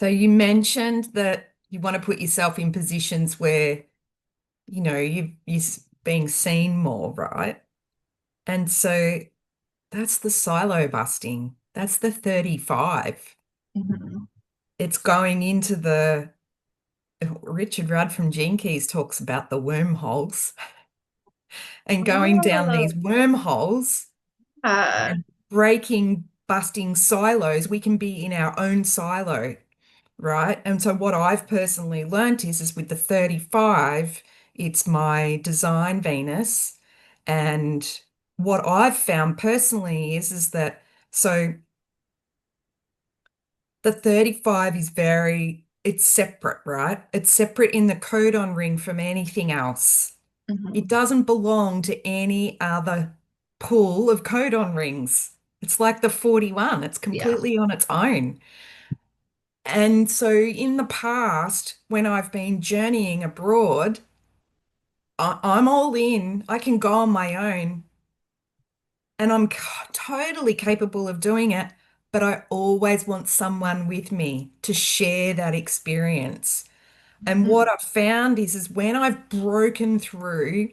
So you mentioned that you want to put yourself in positions where, you're being seen more, right? And so that's the silo busting. That's the 35. Mhm. It's going into the Richard Rudd from Gene Keys talks about the wormholes and going down Oh, these wormholes yeah. and breaking, busting silos. We can be in our own silo, right? And so what I've personally learned is with the 35, it's my design Venus. And what I've found personally is that so the 35 is it's separate, right? It's separate in the codon ring from anything else. It Mhm. doesn't belong to any other pool of codon rings. It's like the 41, it's Yeah. completely on its own. And so in the past, when I've been journeying abroad, I'm all in. I can go on my own and totally capable of doing it, but I always want someone with me to share that experience. And what Mhm. I've found is when I've broken through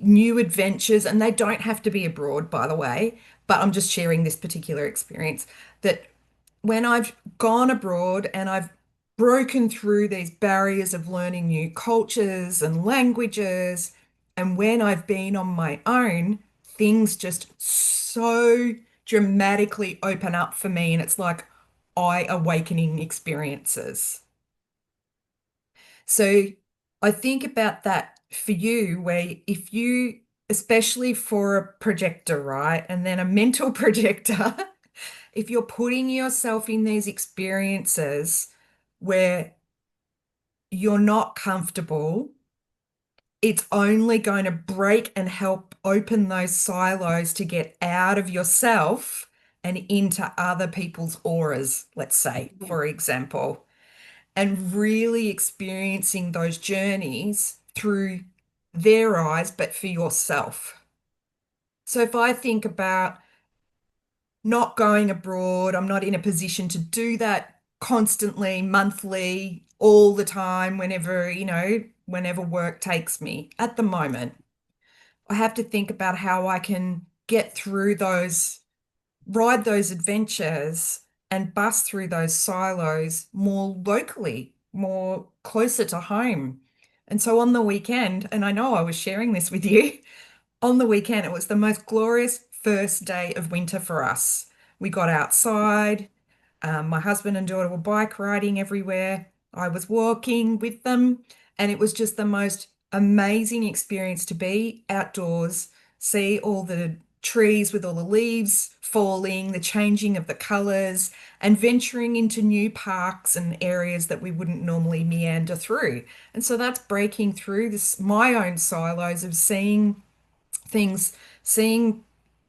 new adventures, and they don't have to be abroad, by the way, but I'm just sharing this particular experience that when I've gone abroad and I've broken through these barriers of learning new cultures and languages, and when I've been on my own, things just so dramatically open up for me, and it's like eye awakening experiences. So I think about that for you, where if you, especially for a projector, right, and then a mental projector, if you're putting yourself in these experiences where you're not comfortable, it's only going to break and help open those silos to get out of yourself and into other people's auras, let's say, Mhm. for example, and really experiencing those journeys through their eyes, but for yourself. So if I think about not going abroad, I'm not in a position to do that constantly, monthly, all the time, whenever work takes me at the moment. I have to think about how I can get through ride those adventures and bust through those silos more locally, more closer to home. And so on the weekend, and I know I was sharing this with you, on the weekend, it was the most glorious first day of winter for us. We got outside. My husband and daughter were bike riding everywhere. I was walking with them, and it was just the most amazing experience to be outdoors, see all the trees with all the leaves falling, the changing of the colors, and venturing into new parks and areas that we wouldn't normally meander through. And so that's breaking through my own silos of things, seeing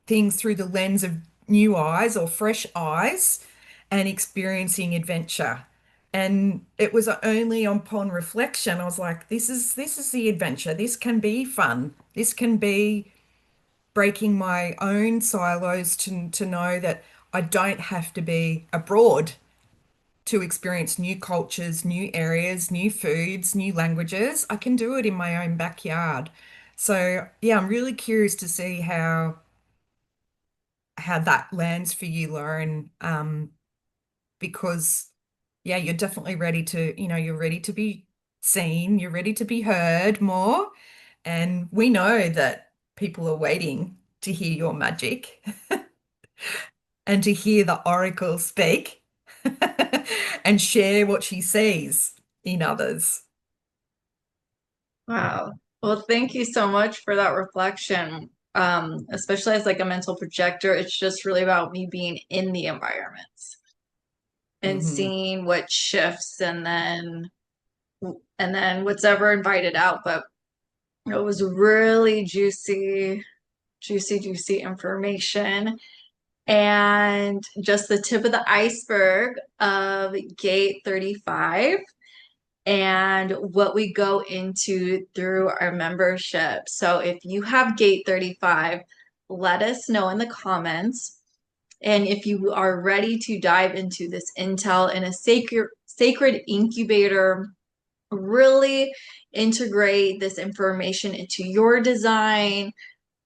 things through the lens of new eyes or fresh eyes and experiencing adventure. And it was only upon reflection, I was like, this is the adventure. This can be fun. This can be breaking my own silos to know that I don't have to be abroad to experience new cultures, new areas, new foods, new languages. I can do it in my own backyard. So, yeah, I'm really curious to see how that lands for you, Lauren. Because yeah, you're definitely ready to, you're ready to be seen, you're ready to be heard more. And we know that people are waiting to hear your magic and to hear the oracle speak and share what she sees in others. Wow. Well, thank you so much for that reflection. Especially as like a mental projector, it's just really about me being in the environments and Hmm. seeing what shifts and then what's ever invited out. But it was really juicy information. And just the tip of the iceberg of gate 35 and what we go into through our membership. So if you have gate 35, let us know in the comments. And if you are ready to dive into this intel in a sacred incubator, really integrate this information into your design,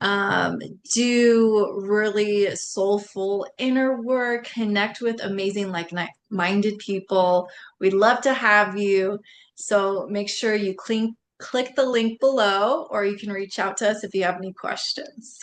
um, do really soulful inner work, connect with amazing like-minded people. We'd love to have you. So make sure you click the link below, or you can reach out to us if you have any questions.